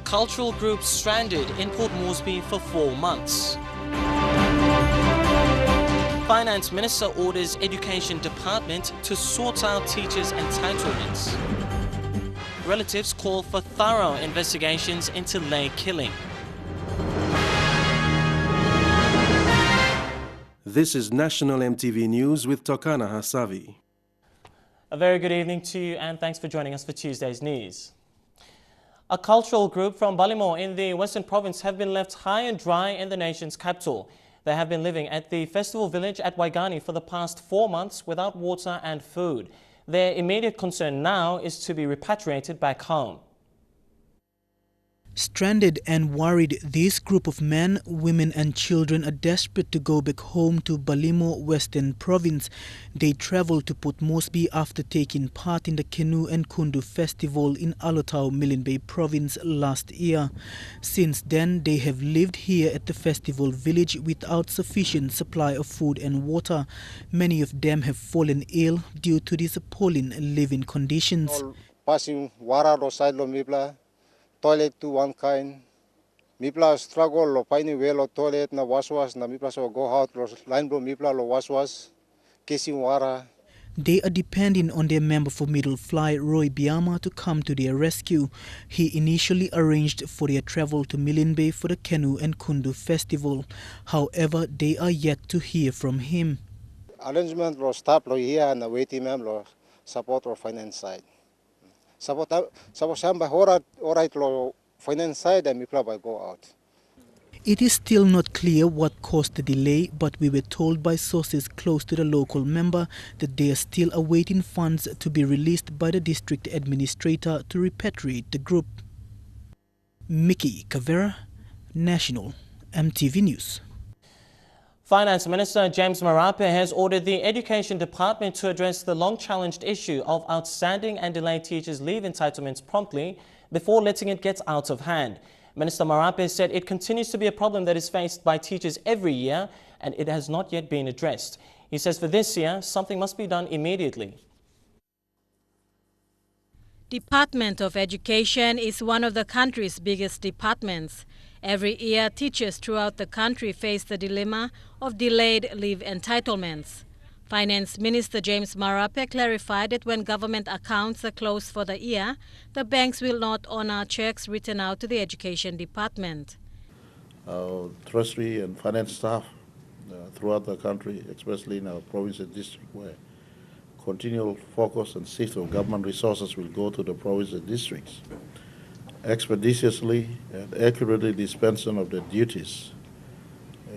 cultural group stranded in Port Moresby for 4 months. Finance Minister orders Education Department to sort out teachers' entitlements. Relatives call for thorough investigations into Lay killing. This is National EMTV News with Tokana Hasavi. A very good evening to you and thanks for joining us for Tuesday's news. A cultural group from Balimo in the Western Province have been left high and dry in the nation's capital. They have been living at the festival village at Waigani for the past 4 months without water and food. Their immediate concern now is to be repatriated back home. Stranded and worried, this group of men, women and children are desperate to go back home to Balimo, Western Province. They travelled to Port Moresby after taking part in the Canoe and Kundu Festival in Alotau, Milne Bay Province last year. Since then, they have lived here at the festival village without sufficient supply of food and water. Many of them have fallen ill due to these appalling living conditions. Passing water outside Mipla. Toilet to one kind. Mipla struggle lo finding well toilet na wash na mipla so go out lo line bro mipla lo wash kissing water. They are depending on their member for Middle Fly, Roy Biama, to come to their rescue. He initially arranged for their travel to Milne Bay for the Canoe and Kundu Festival. However, they are yet to hear from him. Arrangement lo stop lo here and waiting mem lo support or finance side. Support samba alright lo finance side and mipla by go out. It is still not clear what caused the delay, but we were told by sources close to the local member that they are still awaiting funds to be released by the district administrator to repatriate the group. Mickey Cavera, National EMTV News. Finance Minister James Marape has ordered the Education Department to address the long-challenged issue of outstanding and delayed teachers' leave entitlements promptly before letting it get out of hand. Minister Marape said it continues to be a problem that is faced by teachers every year and it has not yet been addressed. He says for this year, something must be done immediately. Department of Education is one of the country's biggest departments. Every year, teachers throughout the country face the dilemma of delayed leave entitlements. Finance Minister James Marape clarified that when government accounts are closed for the year, the banks will not honor checks written out to the Education Department. Our treasury and finance staff throughout the country, especially in our province and district, where continual focus and shift of government resources will go to the province and districts. Expeditiously and accurately dispensation of the duties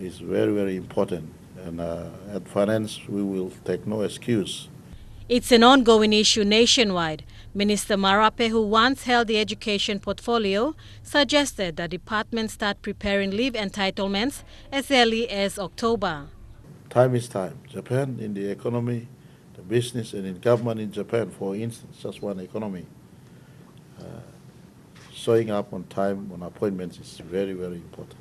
is very, very important. And at finance, we will take no excuse. It's an ongoing issue nationwide. Minister Marape, who once held the education portfolio, suggested the department start preparing leave entitlements as early as October. Time is time. Japan in the economy, the business and in government in Japan, for instance, just one economy. Showing up on time on appointments is very, very important.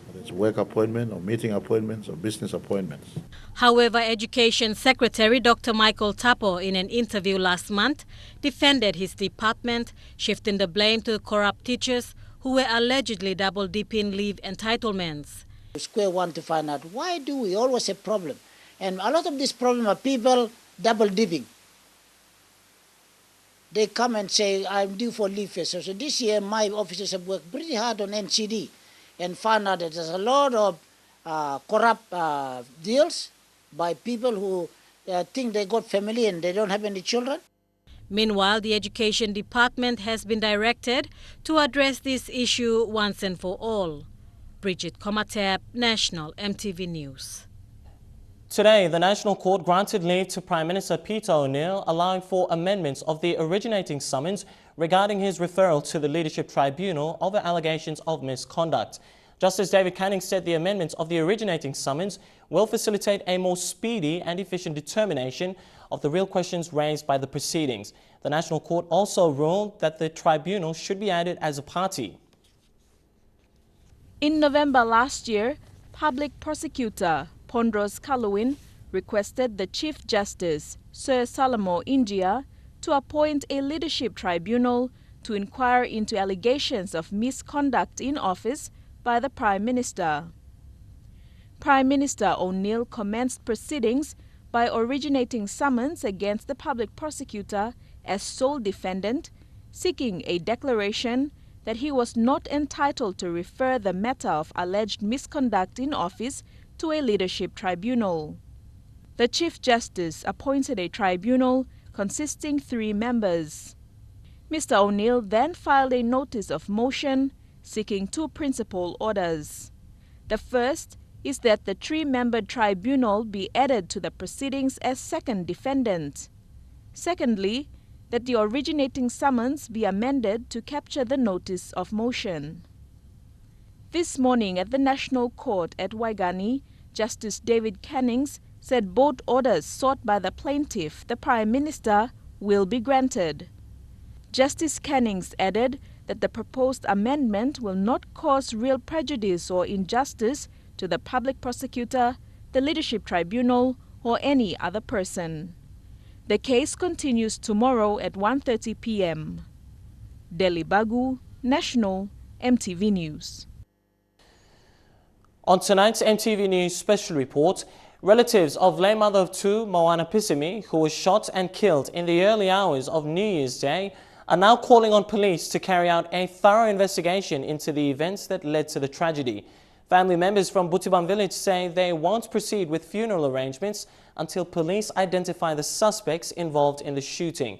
Whether it's work appointment or meeting appointments or business appointments. However, Education Secretary Dr. Michael Tapo, in an interview last month, defended his department, shifting the blame to corrupt teachers who were allegedly double-dipping leave entitlements. Square one to find out why do we always have problem, and a lot of this problem are people double-dipping. They come and say, I'm due for leave. So this year, my officers have worked pretty hard on NCD and found out that there's a lot of corrupt deals by people who think they got family and they don't have any children. Meanwhile, the Education Department has been directed to address this issue once and for all. Bridget Komatep, National EMTV News. Today, the National Court granted leave to Prime Minister Peter O'Neill, allowing for amendments of the originating summons regarding his referral to the Leadership Tribunal over allegations of misconduct. Justice David Canning said the amendments of the originating summons will facilitate a more speedy and efficient determination of the real questions raised by the proceedings. The National Court also ruled that the tribunal should be added as a party. In November last year, Public Prosecutor Pondros Kalowin requested the Chief Justice, Sir Salamo India, to appoint a leadership tribunal to inquire into allegations of misconduct in office by the Prime Minister. Prime Minister O'Neill commenced proceedings by originating summons against the public prosecutor as sole defendant, seeking a declaration that he was not entitled to refer the matter of alleged misconduct in office to a leadership tribunal. The Chief Justice appointed a tribunal consisting 3 members. Mr. O'Neill then filed a notice of motion seeking 2 principal orders. The first is that the 3-member tribunal be added to the proceedings as second defendant. Secondly, that the originating summons be amended to capture the notice of motion. This morning at the National Court at Waigani, Justice David Cannings said both orders sought by the plaintiff, the Prime Minister, will be granted. Justice Cannings added that the proposed amendment will not cause real prejudice or injustice to the public prosecutor, the leadership tribunal, or any other person. The case continues tomorrow at 1:30 p.m. Delhi Bagu, National MTV News. On tonight's MTV News special report, relatives of lay mother of 2, Moana Pisimi, who was shot and killed in the early hours of New Year's Day, are now calling on police to carry out a thorough investigation into the events that led to the tragedy. Family members from Butiban village say they won't proceed with funeral arrangements until police identify the suspects involved in the shooting.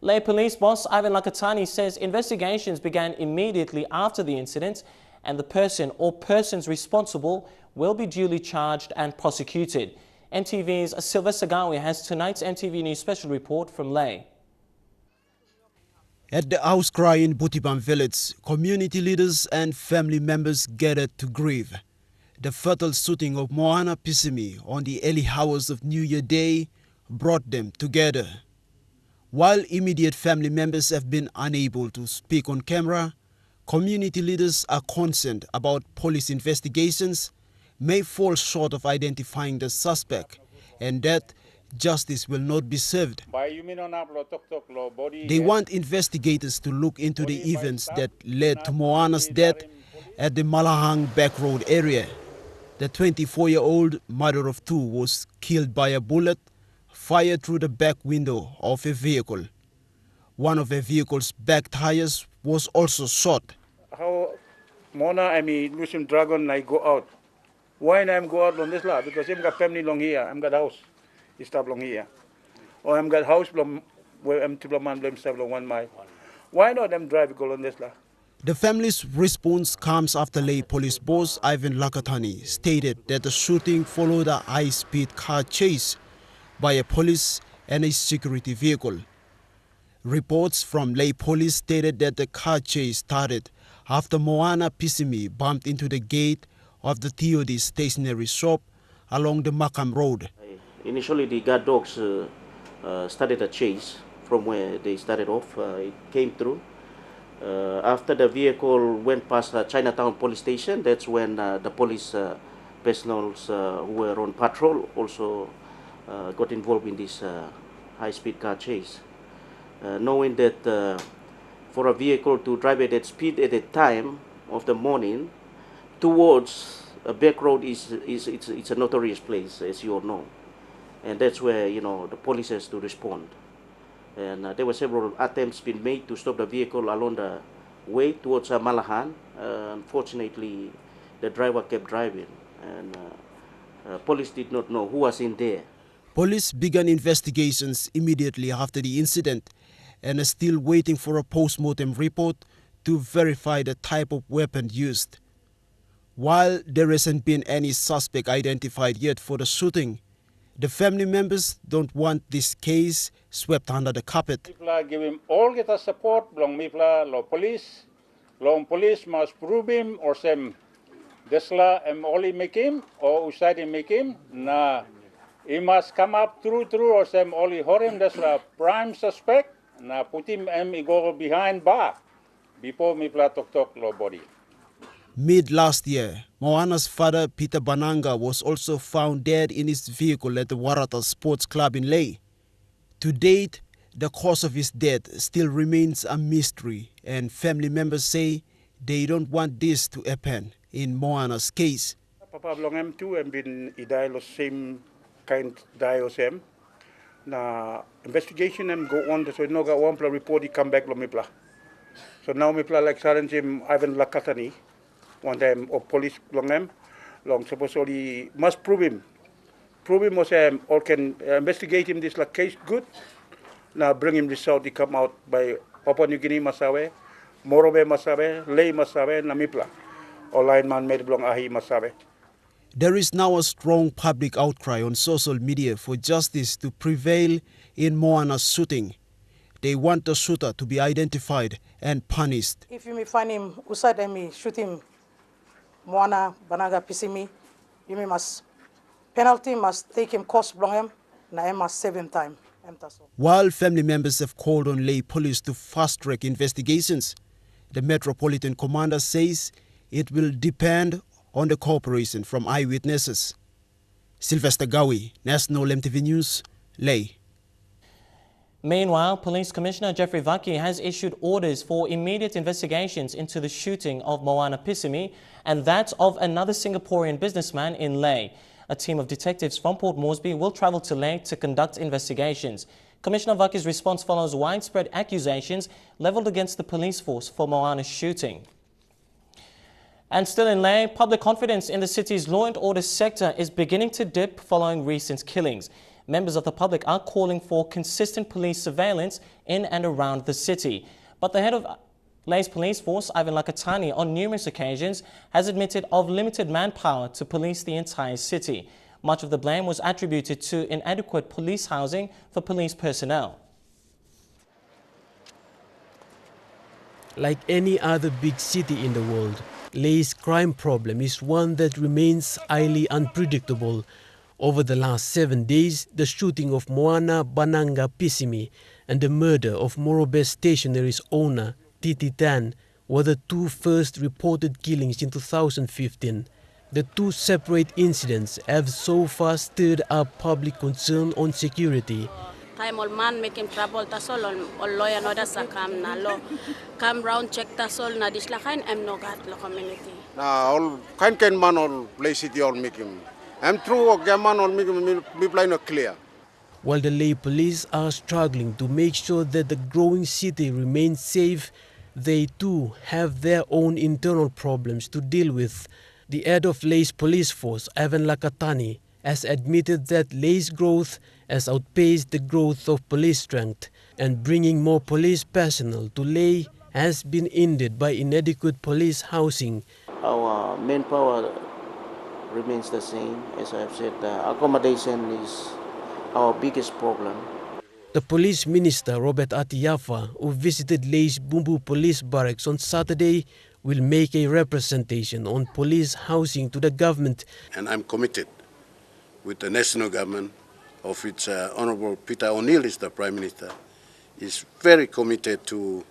Lay police boss Ivan Lakatani says investigations began immediately after the incident and the person or persons responsible will be duly charged and prosecuted. MTV's Sylvester Gawi has tonight's MTV News special report from Lay. At the house cry in Butiban village, community leaders and family members gathered to grieve the fatal shooting of Moana Pisimi on the early hours of New Year Day brought them together. While immediate family members have been unable to speak on camera, community leaders are concerned about police investigations may fall short of identifying the suspect and that justice will not be served. They want investigators to look into the events that led to Moana's death at the Malahang Back Road area. The 24-year-old mother of 2 was killed by a bullet fired through the back window of a vehicle. One of the vehicle's back tires was also shot. How Mona I mean losing dragon I go out. Why I'm go out on this lot? Because I'm got family long here, I'm got house. Stop long here. Or I'm got house where I'm 2 months, 1 mile. Why not them drive go on this lot? The family's response comes after lay police boss Ivan Lakatani stated that the shooting followed a high-speed car chase by a police and a security vehicle. Reports from lay police stated that the car chase started after Moana Pisimi bumped into the gate of the TOD stationery shop along the Makam Road. Initially, the guard dogs started a chase from where they started off. It came through. After the vehicle went past Chinatown police station, that's when the police personnel who were on patrol also got involved in this high-speed car chase. Knowing that for a vehicle to drive at that speed at that time of the morning towards a back road it's a notorious place, as you all know. And that's where, you know, the police has to respond. And there were several attempts been made to stop the vehicle along the way towards Malahan. Unfortunately, the driver kept driving, and police did not know who was in there. Police began investigations immediately after the incident and are still waiting for a post-mortem report to verify the type of weapon used. While there hasn't been any suspect identified yet for the shooting, the family members don't want this case swept under the carpet. People give him all get us support, long police must prove him or some desla only make him or usai make him. Nah, he must come up through or some only him. That's the prime suspect. Nah, put him go behind bar before me talk law body. Mid last year, Moana's father, Peter Bananga, was also found dead in his vehicle at the Warata Sports Club in Ley. To date, The cause of his death still remains a mystery, and family members say they don't want this to happen in Moana's case. Papa belong too and been die the same kind die of him. Na investigation and go on so no got one report he come back lo mipla. So now mipla like Sergeant Jim Ivan Lakatani one time of police long supposedly must prove him was or can investigate him this like case good. Now bring him result he come out by Papua New Guinea Masawe, Morobe Masawe, Lei Masawe, Namipla. Or line man made belong ahi Masawe. There is now a strong public outcry on social media for justice to prevail in Moana's shooting. They want the shooter to be identified and punished. If you may find him, usad me shoot him, Moana Banaga Pisimi, you may must penalty must take him cost belong him, na I must save him time. While family members have called on lay police to fast-track investigations, the Metropolitan Commander says it will depend on the cooperation from eyewitnesses. Sylvester Gawi, National MTV News, Lay. Meanwhile, Police Commissioner Jeffrey Vaki has issued orders for immediate investigations into the shooting of Moana Pisimi and that of another Singaporean businessman in Lay. A team of detectives from Port Moresby will travel to Ley to conduct investigations. Commissioner Vaki's response follows widespread accusations leveled against the police force for Moana's shooting. And still in Ley, public confidence in the city's law and order sector is beginning to dip following recent killings. Members of the public are calling for consistent police surveillance in and around the city. But the head of Ley's police force, Ivan Lakatani, on numerous occasions has admitted of limited manpower to police the entire city. Much of the blame was attributed to inadequate police housing for police personnel. Like any other big city in the world, Ley's crime problem is one that remains highly unpredictable. Over the last 7 days, the shooting of Moana Bananga Pisimi and the murder of Morobe Stationery's owner, Titi Tan, were the two first reported killings in 2015. The two separate incidents have so far stirred up public concern on security. Time old man making trouble tasol on lawyer no sa kam na law. Come round check tasol na dislakain no gat lo community. Na all kind man all play city all making. I'm true man all making me play no clear. While the Ley police are struggling to make sure that the growing city remains safe, they too have their own internal problems to deal with. The head of Ley's police force, Ivan Lakatani, has admitted that Ley's growth has outpaced the growth of police strength, and bringing more police personnel to Ley has been hindered by inadequate police housing. Our manpower remains the same. As I have said, accommodation is our biggest problem. The police minister, Robert Atiafa, who visited Ley's Bumbu Police Barracks on Saturday, will make a representation on police housing to the government. And I'm committed with the national government, of which Honorable Peter O'Neill is the Prime Minister, is very committed to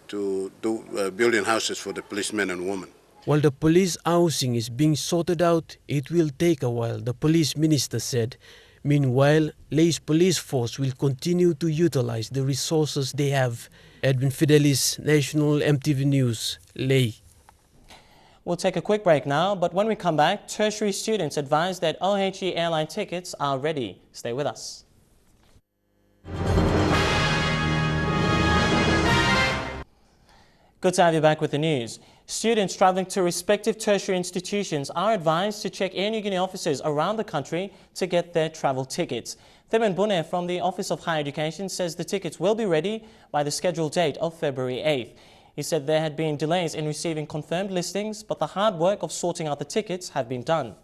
building houses for the policemen and women. While the police housing is being sorted out, it will take a while, the police minister said. Meanwhile, Ley's police force will continue to utilize the resources they have. Edwin Fidelis, National MTV News, Ley. We'll take a quick break now, but when we come back, tertiary students advise that OHE airline tickets are ready. Stay with us. Good to have you back with the news. Students traveling to respective tertiary institutions are advised to check Air Niugini offices around the country to get their travel tickets. Themen Bune from the Office of Higher Education says the tickets will be ready by the scheduled date of February 8th. He said there had been delays in receiving confirmed listings, but the hard work of sorting out the tickets have been done.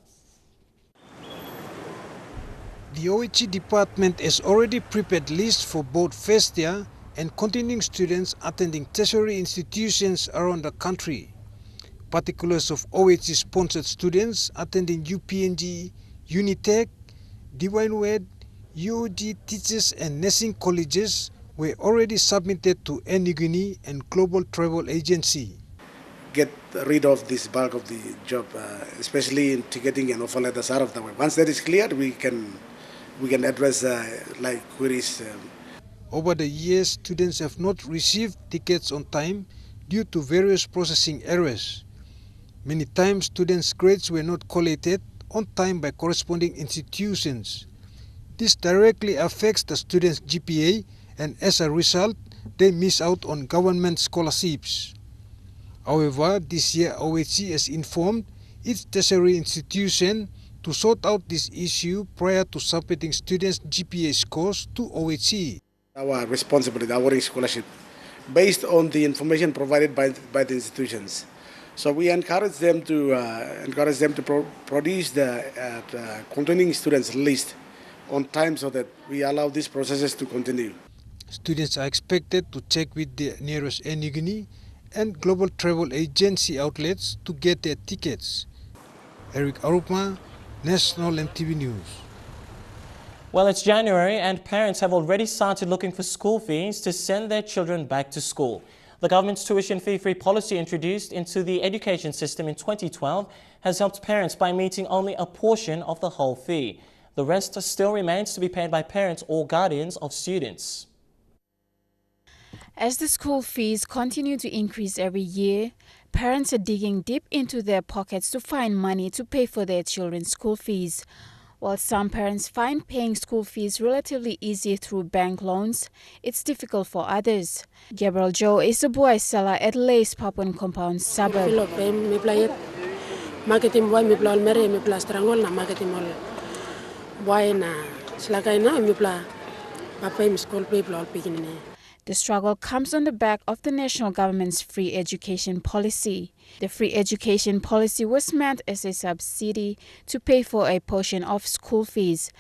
The OHE department has already prepared lists for both first year and continuing students attending tertiary institutions around the country. Particulars of OHE-sponsored students attending UPNG, Unitech, Divine Word, UOG teachers and nursing colleges were already submitted to Air Niugini and Global Travel Agency. Get rid of this bulk of the job, especially in ticketing and offer letters out of the way. Once that is cleared, we can address like queries. Over the years, students have not received tickets on time due to various processing errors. Many times, students' grades were not collated on time by corresponding institutions. This directly affects the students' GPA, and as a result, they miss out on government scholarships. However, this year OHC has informed its tertiary institution to sort out this issue prior to submitting students' GPA scores to OHC. Our responsibility, awarding scholarship, based on the information provided by the institutions. So we encourage them to produce the continuing students list on time so that we allow these processes to continue. Students are expected to check with the nearest Enigini and global travel agency outlets to get their tickets. Eric Arupma, National EMTV News. Well, it's January and parents have already started looking for school fees to send their children back to school. The government's tuition fee-free policy introduced into the education system in 2012 has helped parents by meeting only a portion of the whole fee. The rest still remains to be paid by parents or guardians of students. As the school fees continue to increase every year, parents are digging deep into their pockets to find money to pay for their children's school fees. While some parents find paying school fees relatively easy through bank loans, it's difficult for others. Gabriel Joe is a boy seller at Lace Papuan Compound suburb. The struggle comes on the back of the national government's free education policy. The free education policy was meant as a subsidy to pay for a portion of school fees.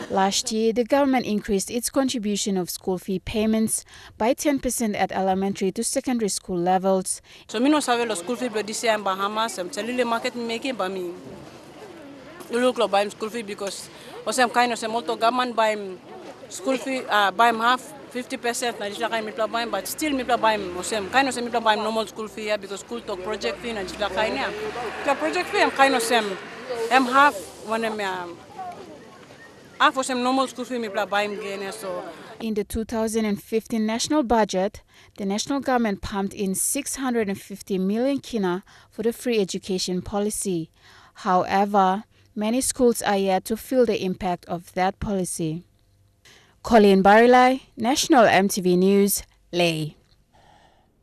Last year, the government increased its contribution of school fee payments by 10% at elementary to secondary school levels. So me no sabe los school fee but this year in Bahamas, I'm telling the market making by me. You look like buying school fee because I'm kind of some government buying school fee, buy half 50%. Na just like me buying, but still me buying. I'm kind of me buying normal school fee here because school talk project fee and just like the project fee. I'm kind of I'm half when I'm half of some normal school fee me buying again. So. In the 2015 national budget, the national government pumped in 650 million kina for the free education policy. However, many schools are yet to feel the impact of that policy. Colleen Barilai, National EMTV News, Leh.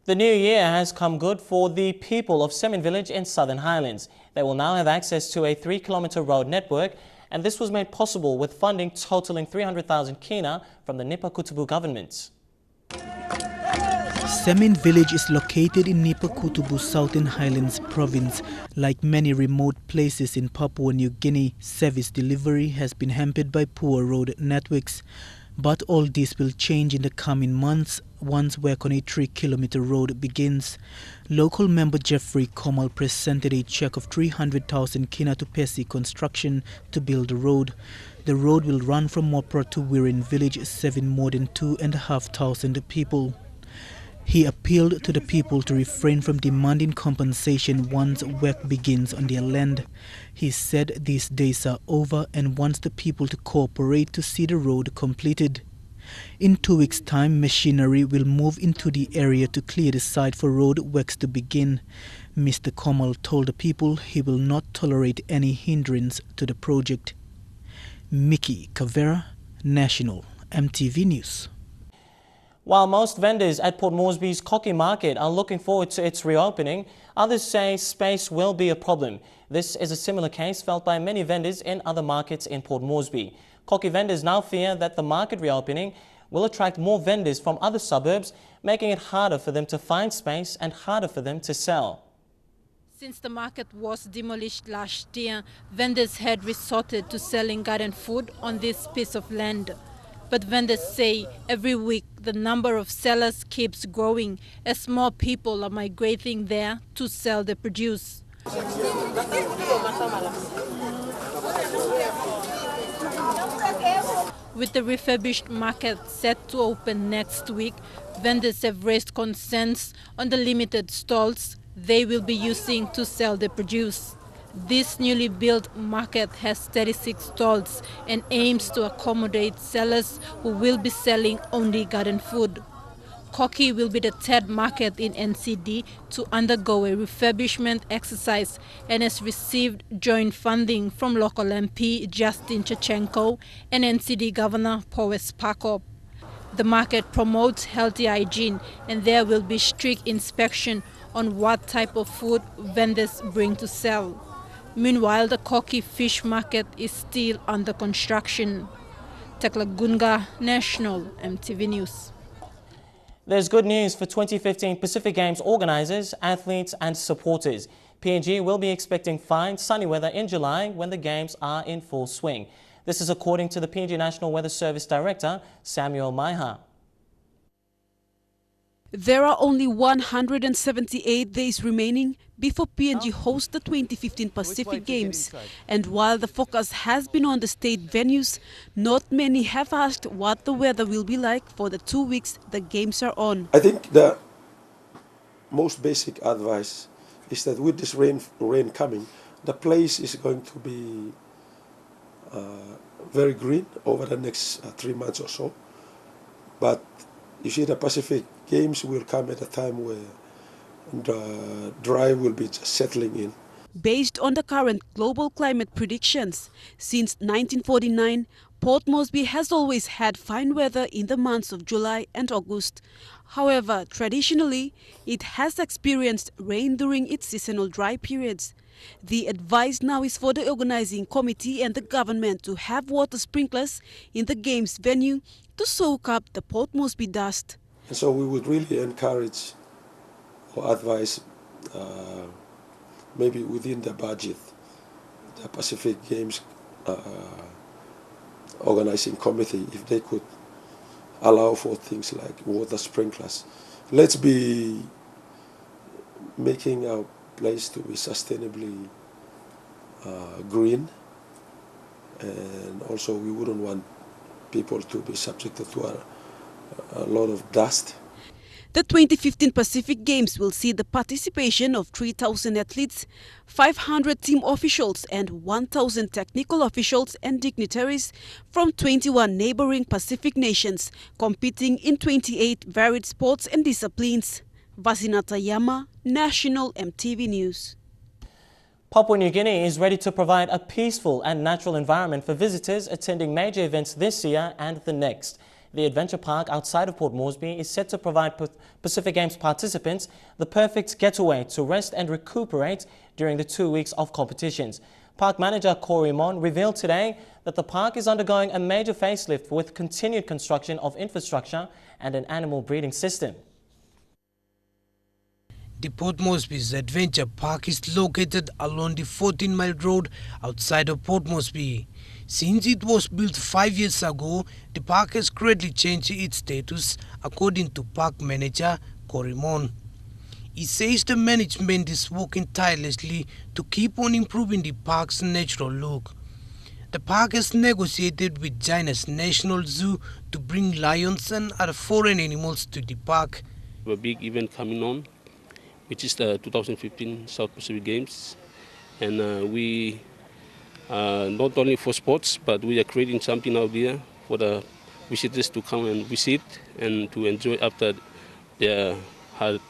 The new year has come good for the people of Semin Village in Southern Highlands. They will now have access to a 3-kilometer road network, and this was made possible with funding totaling 300,000 kina from the Nipa Kutubu government. Semin village is located in Nipa Kutubu, Southern Highlands province. Like many remote places in Papua New Guinea, service delivery has been hampered by poor road networks. But all this will change in the coming months once work on a 3-kilometer road begins. Local member Jeffrey Komal presented a cheque of 300,000 kina to Pesi Construction to build the road. The road will run from Mopra to Wirin village, serving more than 2,500 people. He appealed to the people to refrain from demanding compensation once work begins on their land. He said these days are over and wants the people to cooperate to see the road completed. In 2 weeks' time, machinery will move into the area to clear the site for road works to begin. Mr. Komal told the people he will not tolerate any hindrance to the project. Mickey Cavera, National EMTV News. While most vendors at Port Moresby's Cocky Market are looking forward to its reopening, others say space will be a problem. This is a similar case felt by many vendors in other markets in Port Moresby. Cocky vendors now fear that the market reopening will attract more vendors from other suburbs, making it harder for them to find space and harder for them to sell. Since the market was demolished last year, vendors had resorted to selling garden food on this piece of land. But vendors say every week the number of sellers keeps growing as more people are migrating there to sell their produce. With the refurbished market set to open next week, vendors have raised concerns on the limited stalls they will be using to sell their produce. This newly built market has 36 stalls and aims to accommodate sellers who will be selling only garden food. Koki will be the third market in NCD to undergo a refurbishment exercise and has received joint funding from local MP Justin Chechenko and NCD Governor Powes Pakop. The market promotes healthy hygiene and there will be strict inspection on what type of food vendors bring to sell. Meanwhile, the Koki fish market is still under construction. Tekla Gunga, National MTV News. There's good news for 2015 Pacific Games organizers, athletes and supporters. PNG will be expecting fine, sunny weather in July when the games are in full swing. This is according to the PNG National Weather Service Director, Samuel Maiha. There are only 178 days remaining before PNG hosts the 2015 Pacific Games. And while the focus has been on the state venues, not many have asked what the weather will be like for the 2 weeks the games are on. I think the most basic advice is that with this rain coming, the place is going to be very green over the next 3 months or so. But you see, the Pacific Games will come at a time where the dry will be just settling in. Based on the current global climate predictions, since 1949, Port Moresby has always had fine weather in the months of July and August. However, traditionally, it has experienced rain during its seasonal dry periods. The advice now is for the organizing committee and the government to have water sprinklers in the games venue to soak up the Port Moresby dust. And so we would really encourage or advise maybe within the budget, the Pacific Games organizing committee, if they could allow for things like water sprinklers. Let's be making our place to be sustainably green, and also we wouldn't want people to be subjected to a lot of dust. The 2015 Pacific Games will see the participation of 3,000 athletes, 500 team officials and 1,000 technical officials and dignitaries from 21 neighboring Pacific nations competing in 28 varied sports and disciplines. Vasinata Yama, National MTV News. Papua New Guinea is ready to provide a peaceful and natural environment for visitors attending major events this year and the next. The adventure park outside of Port Moresby is set to provide Pacific Games participants the perfect getaway to rest and recuperate during the 2 weeks of competitions. Park manager Corey Mon revealed today that the park is undergoing a major facelift with continued construction of infrastructure and an animal breeding system. The Port Moresby's Adventure Park is located along the 14-mile road outside of Port Moresby. Since it was built 5 years ago, the park has greatly changed its status, according to park manager Corey Mon. He says the management is working tirelessly to keep on improving the park's natural look. The park has negotiated with China's National Zoo to bring lions and other foreign animals to the park. A big event coming on, which is the 2015 South Pacific Games, and we not only for sports, but we are creating something out there for the visitors to come and visit and to enjoy after their hard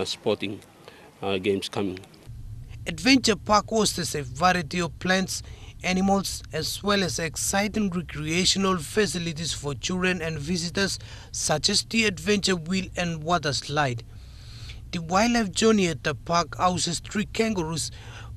sporting games coming. Adventure Park hosts a variety of plants, animals, as well as exciting recreational facilities for children and visitors, such as the adventure wheel and water slide. The wildlife journey at the park houses 3 kangaroos,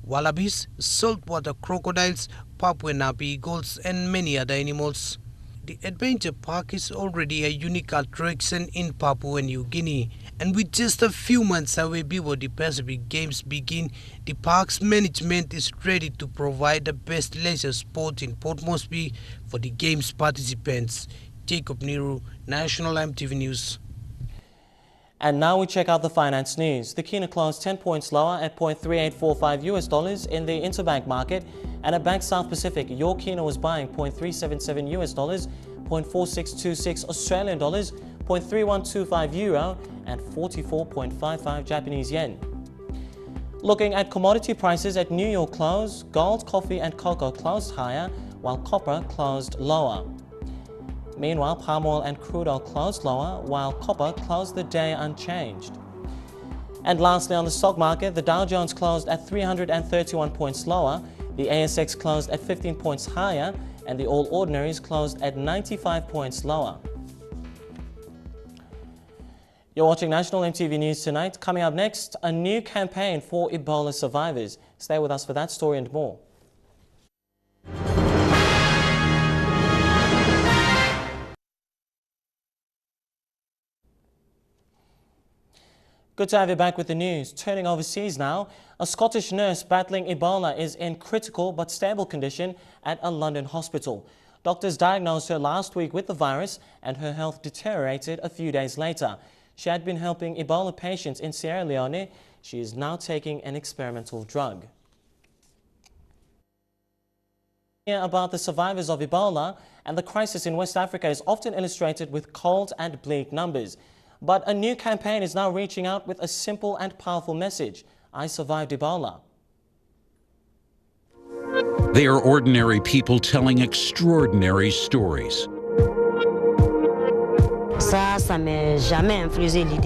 wallabies, saltwater crocodiles, Papuan eagles, and many other animals. The Adventure Park is already a unique attraction in Papua New Guinea, and with just a few months away before the Pacific Games begin, the park's management is ready to provide the best leisure sport in Port Moresby for the Games participants. Jacob Niru, National MTV News. And now we check out the finance news. The Kina closed 10 points lower at $0.3845 in the interbank market, and at Bank South Pacific, your Kina was buying $0.377 $0.4626 Australian dollars, $0.3125 euro, and 44.55 Japanese yen. Looking at commodity prices at New York close, gold, coffee and cocoa closed higher, while copper closed lower. Meanwhile, palm oil and crude oil closed lower, while copper closed the day unchanged. And lastly, on the stock market, the Dow Jones closed at 331 points lower, the ASX closed at 15 points higher, and the All Ordinaries closed at 95 points lower. You're watching National EMTV News tonight. Coming up next, a new campaign for Ebola survivors. Stay with us for that story and more. Good to have you back with the news. Turning overseas now, a Scottish nurse battling Ebola is in critical but stable condition at a London hospital. Doctors diagnosed her last week with the virus and her health deteriorated a few days later. She had been helping Ebola patients in Sierra Leone. She is now taking an experimental drug. About the survivors of Ebola, and the crisis in West Africa is often illustrated with cold and bleak numbers. But a new campaign is now reaching out with a simple and powerful message: I survived Ebola. They are ordinary people telling extraordinary stories.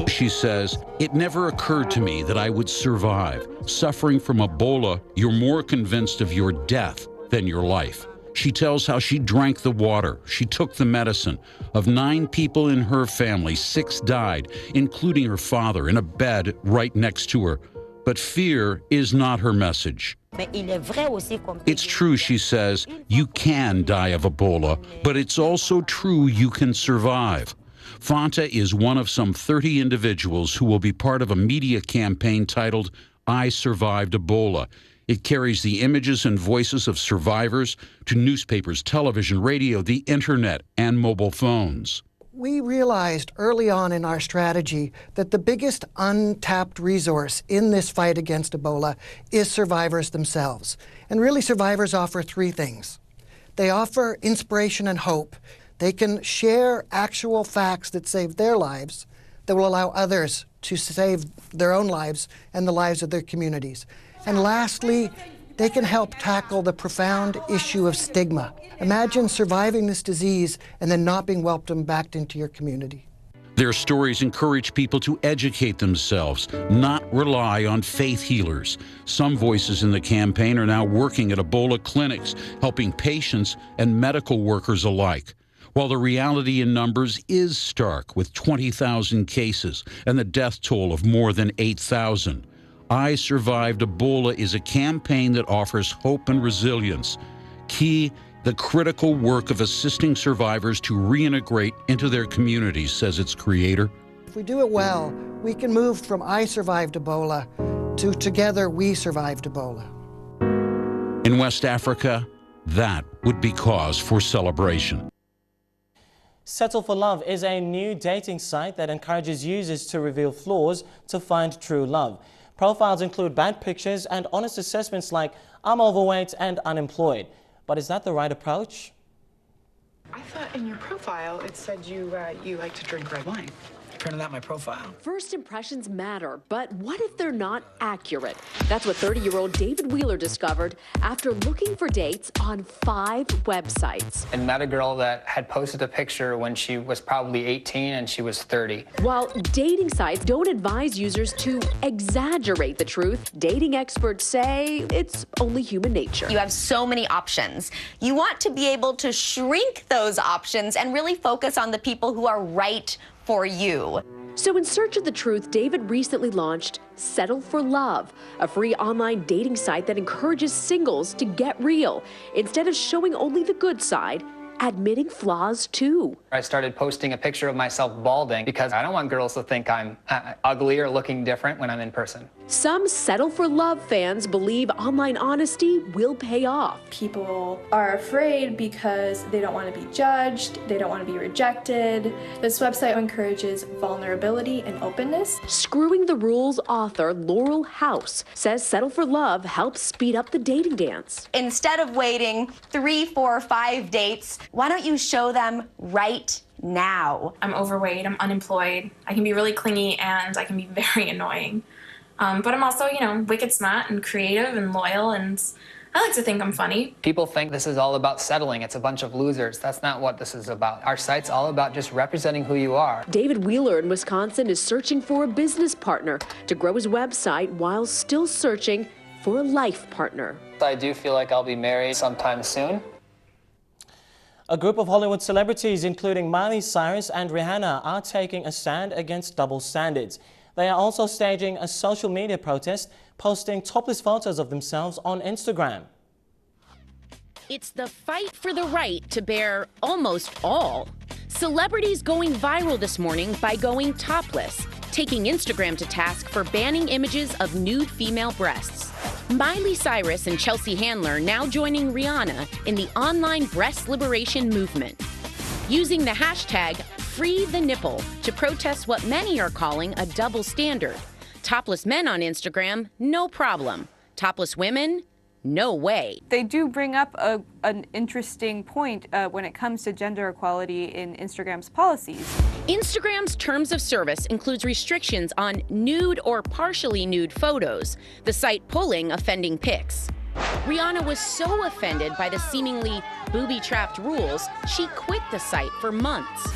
She says, it never occurred to me that I would survive. Suffering from Ebola, you're more convinced of your death than your life. She tells how she drank the water, she took the medicine. Of 9 people in her family, 6 died, including her father in a bed right next to her. But fear is not her message. It's true, she says, you can die of Ebola, but it's also true you can survive. Fanta is one of some 30 individuals who will be part of a media campaign titled, I Survived Ebola. It carries the images and voices of survivors to newspapers, television, radio, the internet, and mobile phones. We realized early on in our strategy that the biggest untapped resource in this fight against Ebola is survivors themselves. And really, survivors offer 3 things. They offer inspiration and hope. They can share actual facts that saved their lives that will allow others to save their own lives and the lives of their communities. And lastly, they can help tackle the profound issue of stigma. Imagine surviving this disease and then not being welcomed back into your community. Their stories encourage people to educate themselves, not rely on faith healers. Some voices in the campaign are now working at Ebola clinics, helping patients and medical workers alike. While the reality in numbers is stark, with 20,000 cases and the death toll of more than 8,000. I Survived Ebola is a campaign that offers hope and resilience. Key, the critical work of assisting survivors to reintegrate into their communities, says its creator. If we do it well, we can move from I Survived Ebola to Together We Survived Ebola. In West Africa, that would be cause for celebration. Settle for Love is a new dating site that encourages users to reveal flaws to find true love. Profiles include bad pictures and honest assessments like, I'm overweight and unemployed. But is that the right approach? I thought in your profile it said you like to drink red wine. Printed out my profile. First impressions matter, but what if they're not accurate? That's what 30-year-old David Wheeler discovered after looking for dates on 5 websites. I met a girl that had posted a picture when she was probably 18 and she was 30. While dating sites don't advise users to exaggerate the truth, dating experts say it's only human nature. You have so many options. You want to be able to shrink those options and really focus on the people who are right for you. So in search of the truth, David recently launched Settle for Love, a free online dating site that encourages singles to get real. Instead of showing only the good side, admitting flaws too. I started posting a picture of myself balding because I don't want girls to think I'm ugly or looking different when I'm in person. Some Settle for Love fans believe online honesty will pay off. People are afraid because they don't want to be judged, they don't want to be rejected. This website encourages vulnerability and openness. Screwing the Rules author Laurel House says Settle for Love helps speed up the dating dance. Instead of waiting 3, 4, 5 dates, why don't you show them right now? I'm overweight, I'm unemployed, I can be really clingy, and I can be very annoying. But I'm also, wicked smart and creative and loyal, and I like to think I'm funny. People think this is all about settling. It's a bunch of losers. That's not what this is about. Our site's all about just representing who you are. David Wheeler in Wisconsin is searching for a business partner to grow his website while still searching for a life partner. I do feel like I'll be married sometime soon. A group of Hollywood celebrities, including Miley Cyrus and Rihanna, are taking a stand against double standards. They are also staging a social media protest, posting topless photos of themselves on Instagram. It's the fight for the right to bear almost all. Celebrities going viral this morning by going topless, taking Instagram to task for banning images of nude female breasts. Miley Cyrus and Chelsea Handler now joining Rihanna in the online breast liberation movement, using the hashtag #FreeTheNipple to protest what many are calling a double standard. Topless men on Instagram, no problem. Topless women, no way. They do bring up an interesting point when it comes to gender equality in Instagram's policies. Instagram's terms of service includes restrictions on nude or partially nude photos, the site pulling offending pics. Rihanna was so offended by the seemingly booby-trapped rules, she quit the site for months.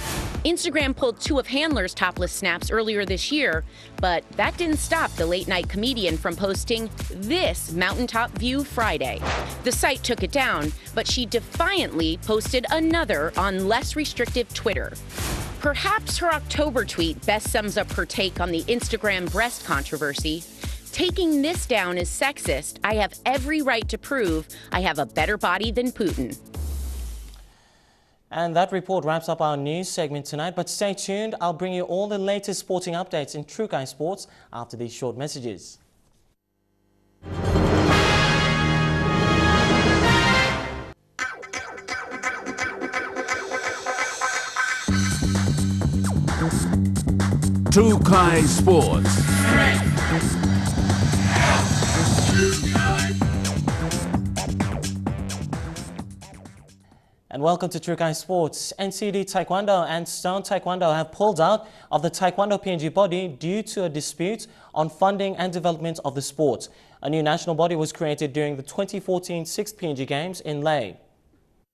Instagram pulled 2 of Handler's topless snaps earlier this year, but that didn't stop the late-night comedian from posting this mountaintop view Friday. The site took it down, but she defiantly posted another on less restrictive Twitter. Perhaps her October tweet best sums up her take on the Instagram breast controversy. Taking this down is sexist. I have every right to prove I have a better body than Putin. And that report wraps up our news segment tonight, but stay tuned. I'll bring you all the latest sporting updates in True Guy Sports after these short messages. True Guy Sports. And welcome to True Guy Sports. NCD Taekwondo and Stone Taekwondo have pulled out of the Taekwondo PNG body due to a dispute on funding and development of the sport. A new national body was created during the 2014 6th PNG Games in Leh.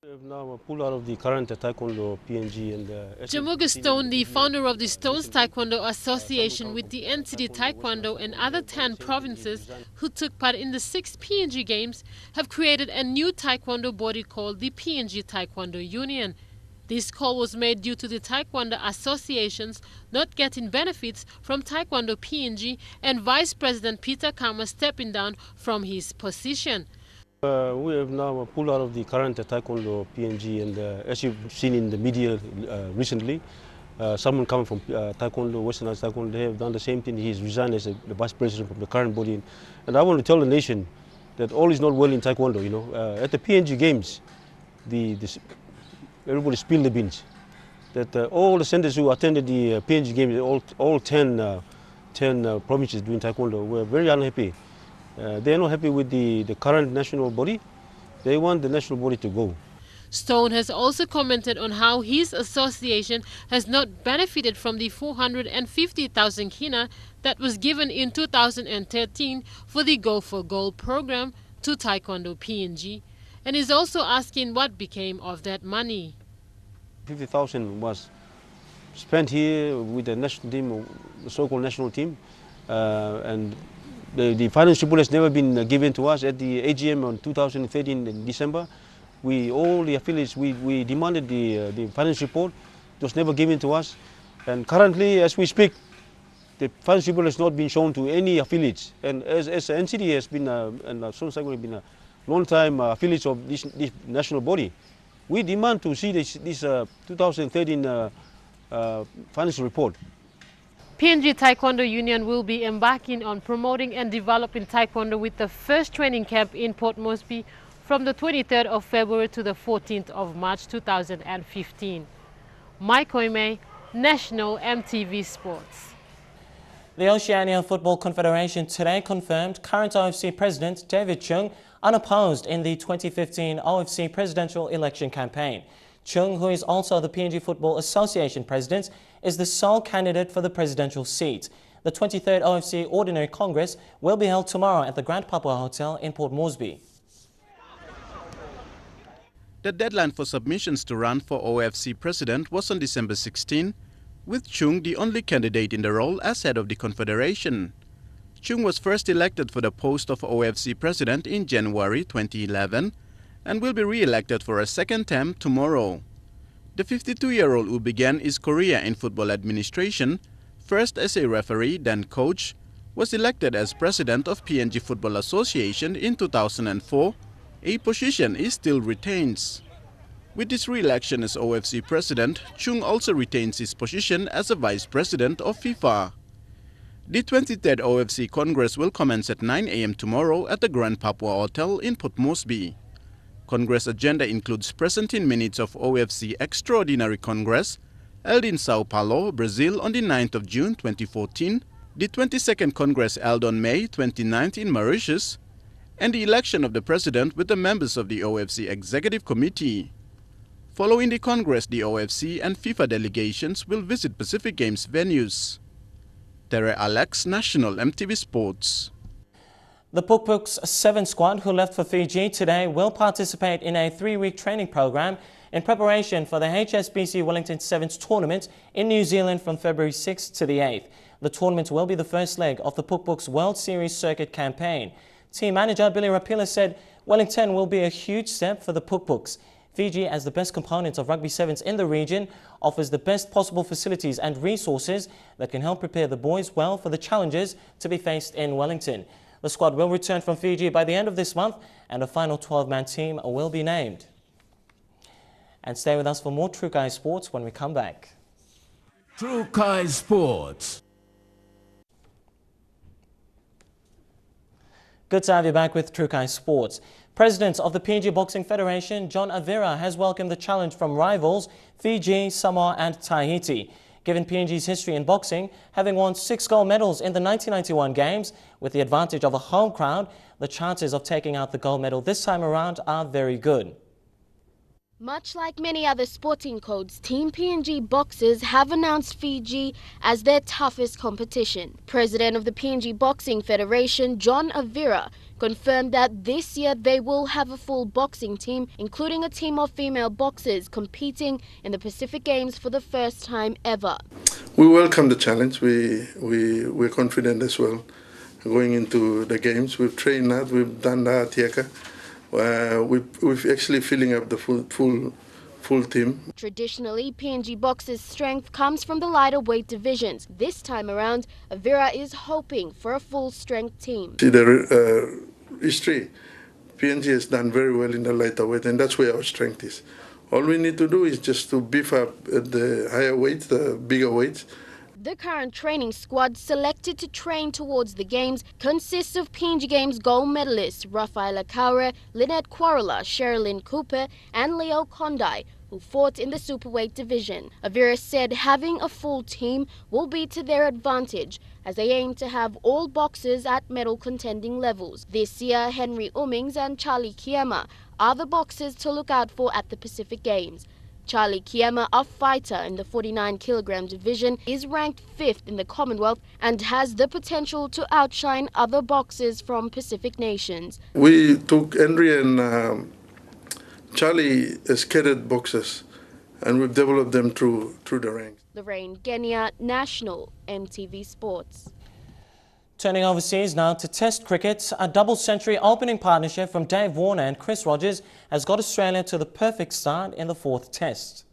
We have now pulled out of the current Taekwondo PNG and Jamuga Stone, the founder of the Stones Taekwondo Association with the NCD Taekwondo and other 10 provinces who took part in the 6th PNG Games, have created a new Taekwondo body called the PNG Taekwondo Union. This call was made due to the Taekwondo associations not getting benefits from Taekwondo PNG and Vice President Peter Kama stepping down from his position. We have now pulled out of the current Taekwondo PNG, and as you've seen in the media recently, someone coming from Taekwondo, Westernized Taekwondo, they have done the same thing. He's resigned as the vice president from the current body. And I want to tell the nation that all is not well in Taekwondo. You know, at the PNG Games, everybody spilled the beans. That all the centers who attended the PNG Games, all 10 provinces doing Taekwondo, were very unhappy. They are not happy with the current national body. They want the national body to go. Stone has also commented on how his association has not benefited from the 450,000 kina that was given in 2013 for the Go for Gold program to Taekwondo PNG, and is also asking what became of that money. 50,000 was spent here with the national team, the so-called national team, and the finance report has never been given to us. At the AGM on 2013 in December, all the affiliates, we demanded the finance report. It was never given to us. And currently, as we speak, the finance report has not been shown to any affiliates. And as NCD has been, and Stone Taekwondo has been a long-time affiliates of this national body, we demand to see this 2013 financial report. PNG Taekwondo Union will be embarking on promoting and developing Taekwondo with the first training camp in Port Moresby from the 23rd of February to the 14th of March 2015. Mike Koime, National EMTV Sports. The Oceania Football Confederation today confirmed current OFC President David Chung unopposed in the 2015 OFC presidential election campaign. Chung, who is also the PNG Football Association president, is the sole candidate for the presidential seat. The 23rd OFC Ordinary Congress will be held tomorrow at the Grand Papua Hotel in Port Moresby. The deadline for submissions to run for OFC president was on December 16, with Chung the only candidate in the role as head of the Confederation. Chung was first elected for the post of OFC president in January 2011 and will be re-elected for a second term tomorrow. The 52-year-old who began his career in football administration, first as a referee, then coach, was elected as president of PNG Football Association in 2004, a position he still retains. With his re-election as OFC president, Chung also retains his position as a vice president of FIFA. The 23rd OFC Congress will commence at 9 a.m. tomorrow at the Grand Papua Hotel in Port Moresby. Congress agenda includes presenting minutes of OFC Extraordinary Congress held in Sao Paulo, Brazil on the 9th of June 2014, the 22nd Congress held on May 29th in Mauritius, and the election of the president with the members of the OFC Executive Committee. Following the Congress, the OFC and FIFA delegations will visit Pacific Games venues. Tere Alex, National EMTV Sports. The Pukpuk's 7 squad who left for Fiji today will participate in a 3-week training program in preparation for the HSBC Wellington Sevens tournament in New Zealand from February 6th to the 8th. The tournament will be the first leg of the Pukpuk's World Series circuit campaign. Team manager Billy Rapila said Wellington will be a huge step for the Pukpuks. Fiji, as the best component of rugby sevens in the region, offers the best possible facilities and resources that can help prepare the boys well for the challenges to be faced in Wellington. The squad will return from Fiji by the end of this month and a final 12-man team will be named. And stay with us for more True Kai Sports when we come back. True Kai Sports. Good to have you back with True Kai Sports. President of the PNG Boxing Federation, John Avira, has welcomed the challenge from rivals Fiji, Samoa and Tahiti. Given PNG's history in boxing, having won 6 gold medals in the 1991 Games, with the advantage of a home crowd, the chances of taking out the gold medal this time around are very good. Much like many other sporting codes, Team PNG boxers have announced Fiji as their toughest competition. President of the PNG Boxing Federation, John Avira, confirmed that this year they will have a full boxing team, including a team of female boxers competing in the Pacific Games for the first time ever. We welcome the challenge. We're confident as well going into the games. We've trained that, we've done that, Tiaka. We're actually filling up the full team. Traditionally, PNG boxers' strength comes from the lighter weight divisions. This time around, Avira is hoping for a full-strength team. See the history. PNG has done very well in the lighter weight, and that's where our strength is. All we need to do is just to beef up at the higher weights, the bigger weights. The current training squad selected to train towards the Games consists of PNG Games gold medalists Rafaela Kaure, Lynette Quarrella, Sherilyn Cooper and Leo Kondai, who fought in the superweight division. Avira said having a full team will be to their advantage as they aim to have all boxers at medal contending levels. This year, Henry Ummings and Charlie Kiema are the boxers to look out for at the Pacific Games. Charlie Kiema, a fighter in the 49-kilogram division, is ranked 5th in the Commonwealth and has the potential to outshine other boxers from Pacific nations. We took Henry and Charlie as cadet boxers, and we've developed them through the ranks. Lorraine Genia, National EMTV Sports. Turning overseas now to Test cricket, a double-century opening partnership from Dave Warner and Chris Rogers has got Australia to the perfect start in the 4th Test.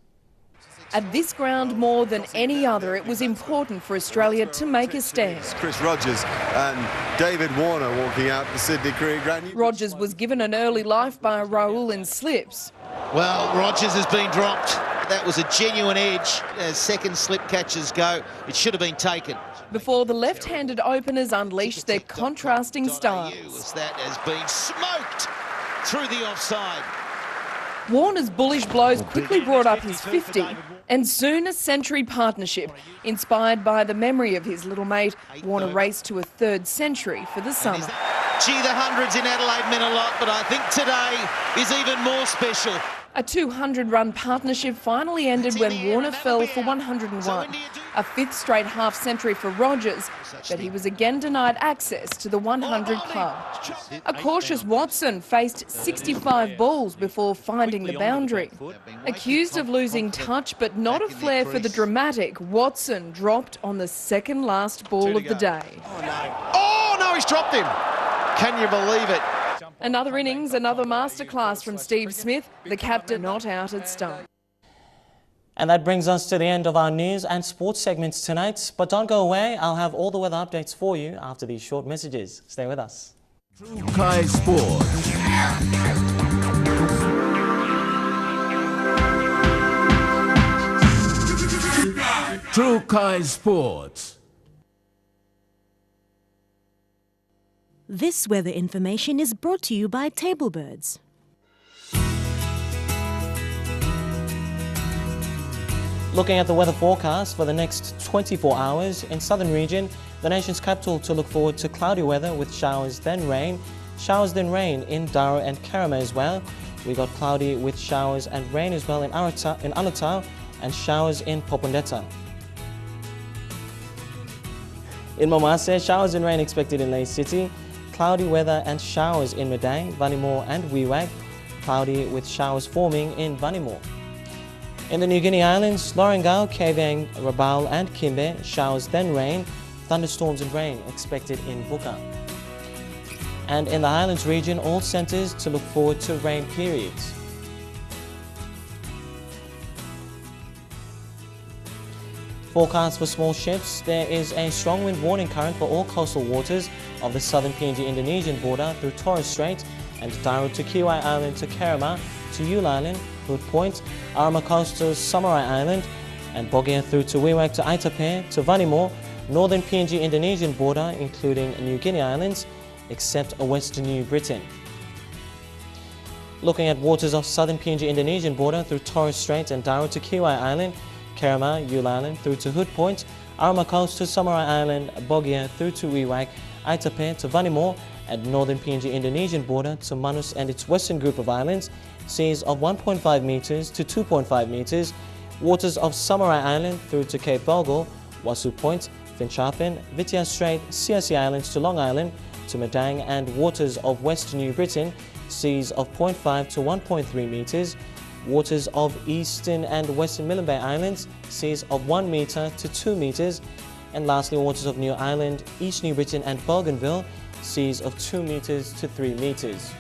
At this ground, more than any other, it was important for Australia to make a stand. Chris Rogers and David Warner walking out the Sydney Cricket Ground. Rogers was given an early life by Raul in slips. Well, Rogers has been dropped. That was a genuine edge. As second slip catches go, it should have been taken. Before the left-handed openers unleashed their contrasting styles. That has been smoked through the offside. Warner's bullish blows quickly brought up his 50, and soon a century partnership. Inspired by the memory of his little mate, Warner raced to a 3rd century for the summer. Gee, the hundreds in Adelaide meant a lot, but I think today is even more special. A 200-run partnership finally ended when Warner fell for 101. a 5th straight half-century for Rogers, but he was again denied access to the 100 club. A cautious Watson faced 65 balls before finding the boundary. Accused of losing touch but not a flair for the dramatic, Watson dropped on the second last ball of the day. Oh no, he's dropped him. Can you believe it? Another innings, another masterclass from Steve Smith, the captain not out at stump. And that brings us to the end of our news and sports segments tonight. But don't go away, I'll have all the weather updates for you after these short messages. Stay with us. True Kai Sports. True Kai Sports. This weather information is brought to you by Tablebirds. Looking at the weather forecast for the next 24 hours, in southern region, the nation's capital to look forward to cloudy weather with showers then rain. Showers then rain in Daro and Karama as well. We got cloudy with showers and rain as well in Alotau and showers in Popondetta. In Momase, showers and rain expected in Ley City. Cloudy weather and showers in Madang, Vanimore and Wewak. Cloudy with showers forming in Vanimore. In the New Guinea Islands, Lorengau, Kavang, Rabaul and Kimbe, showers then rain. Thunderstorms and rain expected in Buka. And in the Highlands region, all centres to look forward to rain periods. Forecast for small ships, there is a strong wind warning current for all coastal waters of the southern PNG Indonesian border through Torres Strait and Daro to Kiwai Island to Kerama to Yule Island, Hood Point, Arama Coast to Samarai Island and Bogia through to Wewak to Aitape to Vanimore, northern PNG Indonesian border including New Guinea Islands except western New Britain. Looking at waters of southern PNG Indonesian border through Torres Strait and Daro to Kiwai Island, Kerama, Yule Island through to Hood Point, Arama Coast to Samarai Island, Bogia through to Wewak, Aitape to Vanimore, and northern PNG Indonesian border to Manus and its western group of islands, seas of 1.5 metres to 2.5 metres, waters of Samarai Island through to Cape Bulgle, Wasu Point, Finchapen, Vitia Strait, Siasi Islands to Long Island, to Madang, and waters of western New Britain, seas of 0.5 to 1.3 metres, waters of eastern and western Milne Bay Islands, seas of 1 metre to 2 metres, and lastly waters of New Ireland, East New Britain and Bougainville, seas of 2 metres to 3 metres.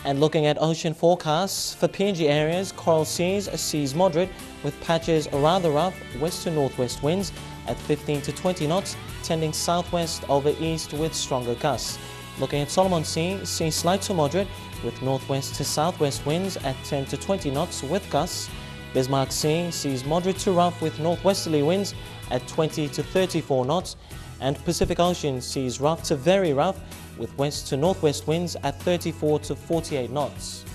And looking at ocean forecasts, for PNG areas, coral seas moderate with patches rather rough west to northwest winds at 15 to 20 knots, tending southwest over east with stronger gusts. Looking at Solomon Sea, slight to moderate with northwest to southwest winds at 10 to 20 knots with gusts. Bismarck Sea, seas moderate to rough with northwesterly winds at 20 to 34 knots. And Pacific Ocean, seas rough to very rough with west to northwest winds at 34 to 48 knots.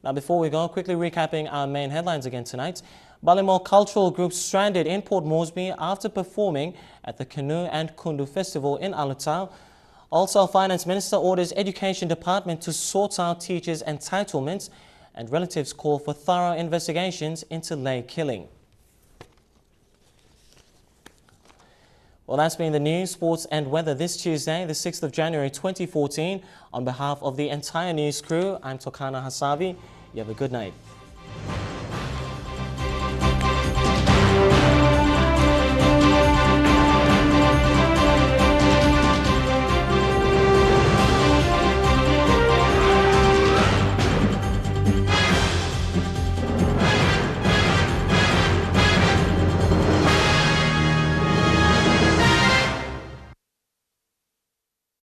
Now before we go, quickly recapping our main headlines again tonight. Ballymore Cultural Group stranded in Port Moresby after performing at the Canoe and Kundu Festival in Alotau. Also, Finance Minister orders Education Department to sort out teachers' entitlements, and relatives call for thorough investigations into Ley killing. Well, that's been the news, sports and weather this Tuesday, the 6th of January 2014. On behalf of the entire news crew, I'm Tokana Hasavi. You have a good night.